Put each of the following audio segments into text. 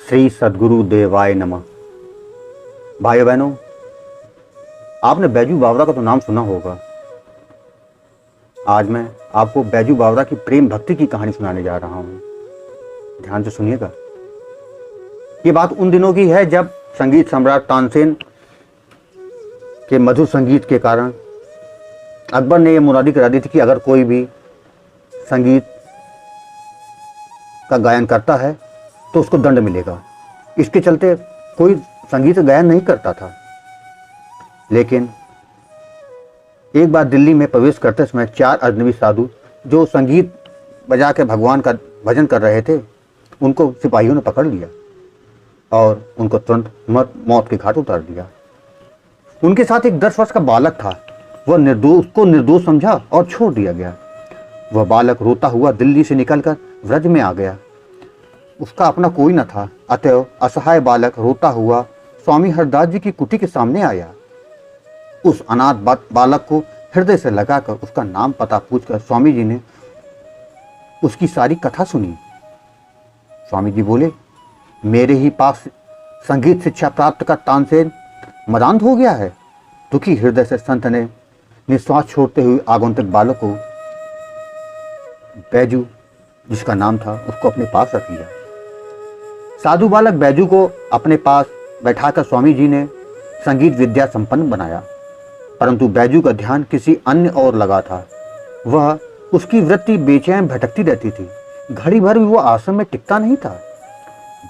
श्री सद्गुरु देवाय नमः। भाइयों बहनों, आपने बैजू बावरा का तो नाम सुना होगा। आज मैं आपको बैजू बावरा की प्रेम भक्ति की कहानी सुनाने जा रहा हूं। ध्यान से सुनिएगा। ये बात उन दिनों की है जब संगीत सम्राट तानसेन के मधुर संगीत के कारण अकबर ने यह मुरादी करा दी थी कि अगर कोई भी संगीत का गायन करता है तो उसको दंड मिलेगा। इसके चलते कोई संगीत गायन नहीं करता था। लेकिन एक बार दिल्ली में प्रवेश करते समय 4 अजनबी साधु जो संगीत बजा के भगवान का भजन कर रहे थे, उनको सिपाहियों ने पकड़ लिया और उनको तुरंत मौत के घाट उतार दिया। उनके साथ एक 10 वर्ष का बालक था। वह निर्दोष समझा और छोड़ दिया गया। वह बालक रोता हुआ दिल्ली से निकलकर व्रज में आ गया। उसका अपना कोई न था, अतएव असहाय बालक रोता हुआ स्वामी हरदास जी की कुटी के सामने आया। उस अनाथ बालक को हृदय से लगाकर उसका नाम पता पूछकर स्वामी जी ने उसकी सारी कथा सुनी। स्वामी जी बोले, मेरे ही पास संगीत शिक्षा प्राप्त कर तानसेन मदांध हो गया है। दुखी हृदय से संत ने निश्वास छोड़ते हुए आगंतुक बालक को, बैजू जिसका नाम था, उसको अपने पास रख लिया। साधु बालक बैजू को अपने पास बैठाकर स्वामी जी ने संगीत विद्या संपन्न बनाया, परंतु बैजू का ध्यान किसी अन्य ओर लगा था। वह उसकी वृत्ति बेचैन भटकती रहती थी। घड़ी भर भी वो आश्रम में टिकता नहीं था।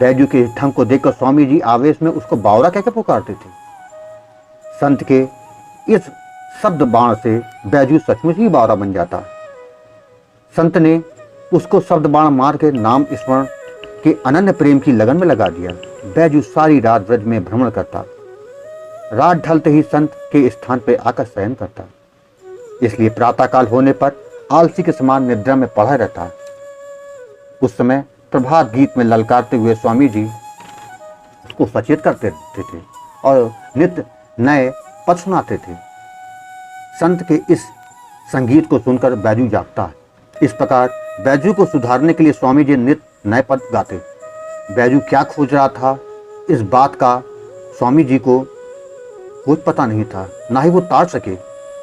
बैजू के ढंग को देखकर स्वामी जी आवेश में उसको बावरा कहकर पुकारते थे। संत के इस शब्द बाण से बैजू सचमुच ही बावरा बन जाता। संत ने उसको शब्द बाण मार के नाम स्मरण के अनन्य प्रेम की लगन में लगा दिया। बैजू सारी रात व्रज में भ्रमण करता। रात ढलते ही संत के स्थान पर आकर शयन करता। इसलिए प्रातःकाल होने पर आलसी के समान निद्रा में पड़ा रहता। उस समय प्रभात गीत में ललकारते हुए स्वामी जी उसको सचेत करते रहते थे और नित्य नए पद सुनाते थे। संत के इस संगीत को सुनकर बैजू जागता है। इस प्रकार बैजू को सुधारने के लिए स्वामी जी नित्य नए पद गाते। बैजू क्या खोज रहा था, इस बात का स्वामी जी को कुछ पता नहीं था, ना ही वो ताड़ सके,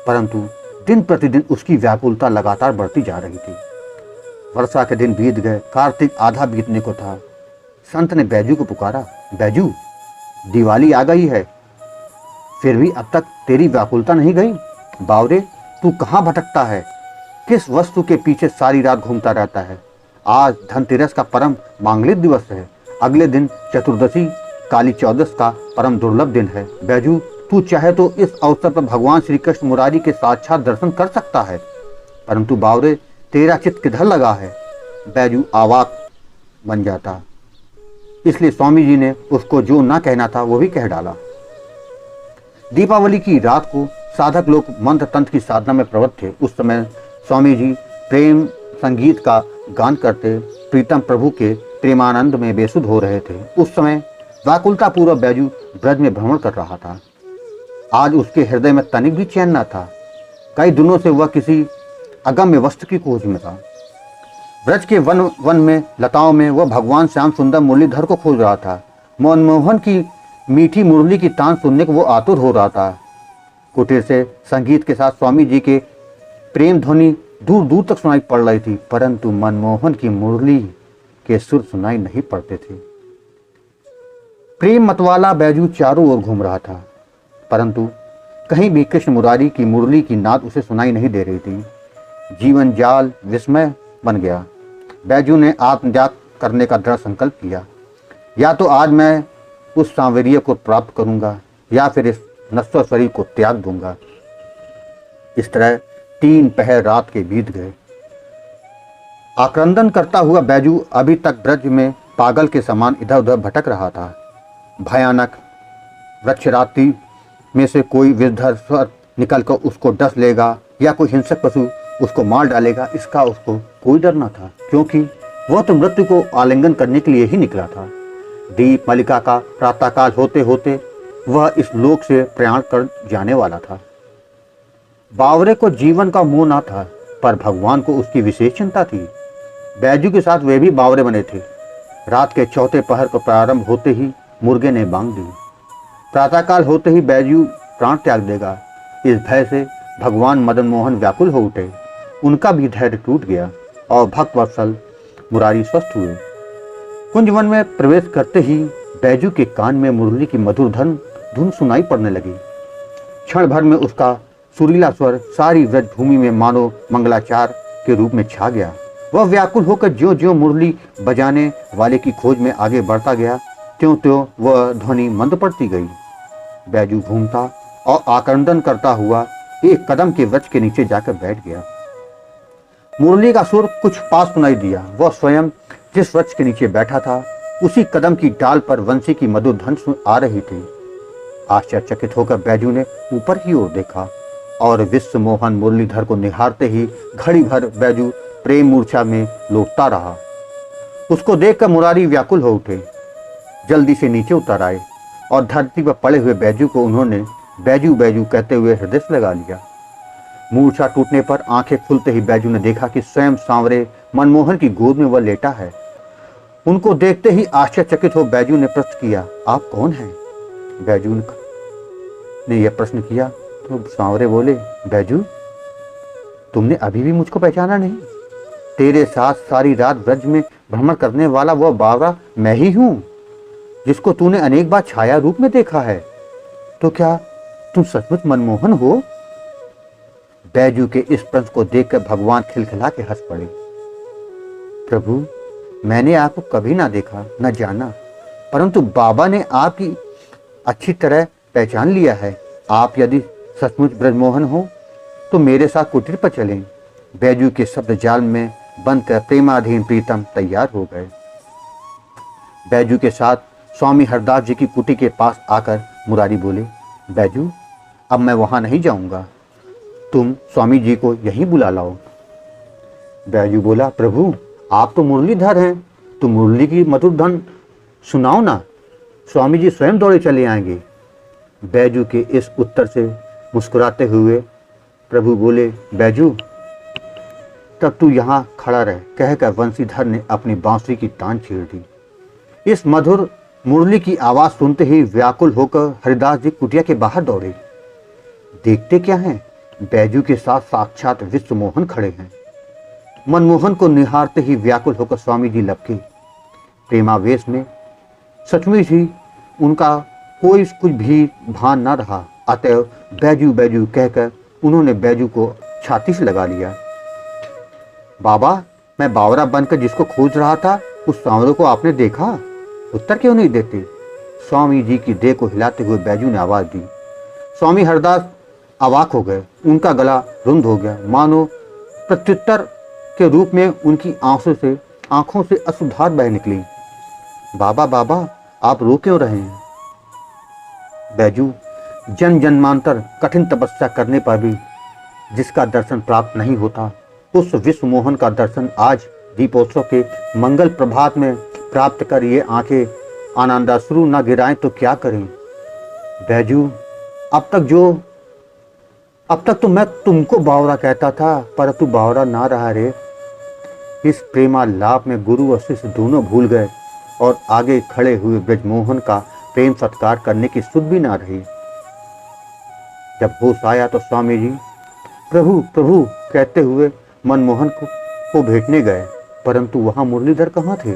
परंतु दिन प्रतिदिन उसकी व्याकुलता लगातार बढ़ती जा रही थी। वर्षा के दिन बीत गए, कार्तिक आधा बीतने को था। संत ने बैजू को पुकारा, बैजू दिवाली आ गई है, फिर भी अब तक तेरी व्याकुलता नहीं गई। बावरे, तू कहाँ भटकता है? किस वस्तु के पीछे सारी रात घूमता रहता है? आज धनतेरस का परम मांगलिक दिवस है। अगले दिन चतुर्दशी काली चौदस का परम दुर्लभ दिन है। बैजू, तू चाहे तो इस अवसर पर भगवान श्री कृष्ण मुरारी के साक्षात दर्शन कर सकता है, परंतु बावरे, तेरा चित्त किधर लगा है? बैजू आवाक बन जाता। इसलिए स्वामी जी ने उसको जो ना कहना था वो भी कह डाला। दीपावली की रात को साधक लोग मंत्र तंत्र की साधना में प्रवृत्त थे। उस समय स्वामी जी प्रेम संगीत का गान करते प्रीतम प्रभु के प्रेमानंद में बेसुध हो रहे थे। उस समय व्याकुलता पूर्वक बैजू ब्रज में भ्रमण कर रहा था। आज उसके हृदय में तनिक भी चैन न था। कई दिनों से वह किसी अगम्य वस्तु की खोज में था। ब्रज के वन में लताओं में वह भगवान श्याम सुंदर मुरलीधर को खोज रहा था। मनमोहन की मीठी मुरली की तान सुनने को वो आतुर हो रहा था। कुटीर से संगीत के साथ स्वामी जी के प्रेम ध्वनि दूर दूर तक सुनाई पड़ रही थी, परंतु मनमोहन की मुरली के सुर सुनाई नहीं पड़ते थे। प्रेम मतवाला बैजू चारों ओर घूम रहा था, परंतु कहीं भी कृष्ण मुरारी की मुरली की नाद उसे सुनाई नहीं दे रही थी। जीवन जाल विस्मय बन गया। बैजू ने आत्मत्याग करने का दृढ़ संकल्प किया। या तो आज मैं उस सांवरिय को प्राप्त करूंगा या फिर इस नश्वर शरीर को त्याग दूंगा। इस तरह 3 पहर रात के बीत गए। आक्रंदन करता हुआ बैजू अभी तक ब्रज में पागल के समान इधर उधर भटक रहा था। भयानक वृक्षरात्रि में से कोई विषधर निकलकर उसको डस लेगा या कोई हिंसक पशु उसको मार डालेगा, इसका उसको कोई डर न था, क्योंकि वह तो मृत्यु को आलिंगन करने के लिए ही निकला था। दीप मलिका का प्रातःकाल होते होते वह इस लोक से प्रयाण कर जाने वाला था। बावरे को जीवन का मोह न था, पर भगवान को उसकी विशेष चिंता थी। बैजू के साथ वे भी बावरे बने थे। रात के चौथे पहर को प्रारंभ होते ही मुर्गे ने बांग दी। प्रातःकाल होते ही बैजू प्राण त्याग देगा, इस भय से भगवान मदन मोहन व्याकुल हो उठे। उनका भी धैर्य टूट गया और भक्तवत्सल मुरारी स्वस्थ हुए। कुंजवन में प्रवेश करते ही बैजू के कान में मुरली की मधुर धुन सुनाई पड़ने लगी। क्षण भर में उसका सुरीला स्वर सारी व्रज भूमि में मानो मंगलाचार के रूप में छा गया। वह व्याकुल होकर ज्यों ज्यों मुरली बजाने वाले की खोज में आगे बढ़ता गया, त्यों त्यों वह ध्वनि मंद पड़ती गई। बैजू घूमता और आक्रंदन करता हुआ एक कदम के वृक्ष के नीचे जाकर बैठ गया। मुरली का सुर कुछ पास सुनाई दिया। वह स्वयं जिस वृक्ष के नीचे बैठा था, उसी कदम की डाल पर वंशी की मधुर धुन आ रही थी। आश्चर्यचकित होकर बैजू ने ऊपर की ओर देखा और विश्व मोहन मुरलीधर को निहारते ही घड़ी भर बैजू प्रेम मूर्छा में लौटता रहा। उसको देखकर मुरारी व्याकुल हो उठे। जल्दी से नीचे उतर आए और धरती पर पड़े हुए बैजू को उन्होंने बैजू बैजू कहते हुए हृदय से लगा लिया। मूर्छा टूटने पर आंखें खुलते ही बैजू ने देखा कि स्वयं सांवरे मनमोहन की गोद में वह लेटा है। उनको देखते ही आश्चर्यचकित हो बैजू ने प्रश्न किया, आप कौन हैं? बैजू ने यह प्रश्न किया तो सांवरे बोले, बैजू तुमने अभी भी मुझको पहचाना नहीं? तेरे साथ सारी रात ब्रज में भ्रमण करने वाला वह बावरा मैं ही हूं, जिसको तूने अनेक बार छाया रूप में देखा है। तो क्या तुम सचमुच मनमोहन हो? बैजू के इस प्रश्न को देखकर भगवान खिलखिला के हंस पड़े। प्रभु, मैंने आपको कभी ना देखा न जाना, परंतु बाबा ने आपकी अच्छी तरह पहचान लिया है। आप यदि सचमुच ब्रजमोहन हो तो मेरे साथ कुटीर पर चलें। बैजू के शब्द जाल में बंद कर प्रेमाधीन प्रीतम तैयार हो गए। बैजू के साथ स्वामी हरदास जी की कुटी के पास आकर मुरारी बोले, बैजू अब मैं वहां नहीं जाऊंगा, तुम स्वामी जी को यहीं बुला लाओ। बैजू बोला, प्रभु आप तो मुरलीधर हैं, तो मुरली की मधुर धुन सुनाओ ना, स्वामी जी स्वयं दौड़े चले आएंगे। बैजू के इस उत्तर से मुस्कुराते हुए प्रभु बोले, बैजू तब तू यहाँ खड़ा रह, कहकर वंशीधर ने अपनी बांसुरी की तान छेड़ दी। इस मधुर मुरली की आवाज सुनते ही व्याकुल होकर हरिदास जी कुटिया के बाहर दौड़े। देखते क्या हैं, बैजू के साथ साक्षात विश्व मोहन खड़े हैं। मनमोहन को निहारते ही व्याकुल होकर स्वामी जी लपके। प्रेमावेश में सचमुच ही उनका कोई कुछ भी भान न रहा, अतएव बैजू बैजू कहकर उन्होंने बैजू को छाती से लगा लिया। बाबा, मैं बावरा बनकर जिसको खोज रहा था, उस सांवरे को आपने देखा? उत्तर क्यों नहीं देते? स्वामी जी की देह को हिलाते हुए बैजू ने आवाज दी। स्वामी हरदास अवाक हो गए। उनका गला रुंध हो गया, मानो प्रत्युत्तर के रूप में उनकी आंखों से अश्रुधार बह निकली। बाबा बाबा, आप रो क्यों रहे हैं? बैजू, जन जन्मांतर कठिन तपस्या करने पर भी जिसका दर्शन प्राप्त नहीं होता, उस विश्व मोहन का दर्शन आज दीपोत्सव के मंगल प्रभात में प्राप्त कर ये आंखें आनंदाश्रु न गिराएं तो क्या करें? बैजू, अब तक तो मैं तुमको बावरा कहता था, पर तू बावरा ना रहा रे। इस प्रेमालाप में गुरु और शिष्य दोनों भूल गए और आगे खड़े हुए ब्रजमोहन का प्रेम सत्कार करने की सुध भी ना रही। जब होश आया तो स्वामी जी प्रभु प्रभु कहते हुए मनमोहन को भेंटने गए, परंतु वहां मुरलीधर कहाँ थे?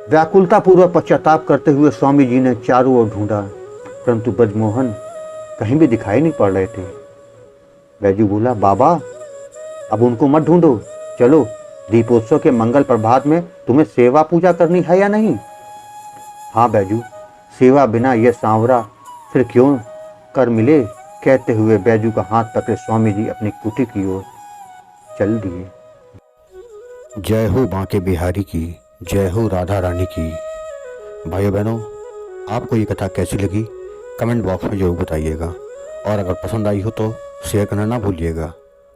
व्याकुलता पूर्वक पश्चाताप करते हुए स्वामी जी ने चारों ओर ढूंढा, परंतु ब्रजमोहन कहीं भी दिखाई नहीं पड़ रहे थे। बैजू बोला, बाबा अब उनको मत ढूंढो, चलो दीपोत्सव के मंगल प्रभात में तुम्हें सेवा पूजा करनी है या नहीं? हाँ बैजू, सेवा बिना यह सांवरा फिर क्यों कर मिले? कहते हुए बैजू का हाथ पकड़े स्वामी जी अपनी कुटी की ओर चल दिए। जय हो बांके बिहारी की, जय हो राधा रानी की। भाइयों बहनों, आपको ये कथा कैसी लगी कमेंट बॉक्स में जरूर बताइएगा, और अगर पसंद आई हो तो शेयर करना ना भूलिएगा।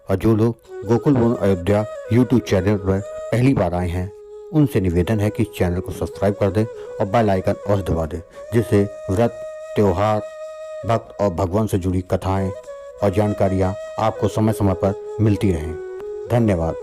और जो लोग Gokul one Ayodhya YouTube channel पर पहली बार आए हैं, उनसे निवेदन है कि चैनल को सब्सक्राइब कर दें और बेल आइकन अवश्य दबा दें, जिससे व्रत, त्योहार, भक्त और भगवान से जुड़ी कथाएं और जानकारियां आपको समय समय पर मिलती रहें। धन्यवाद।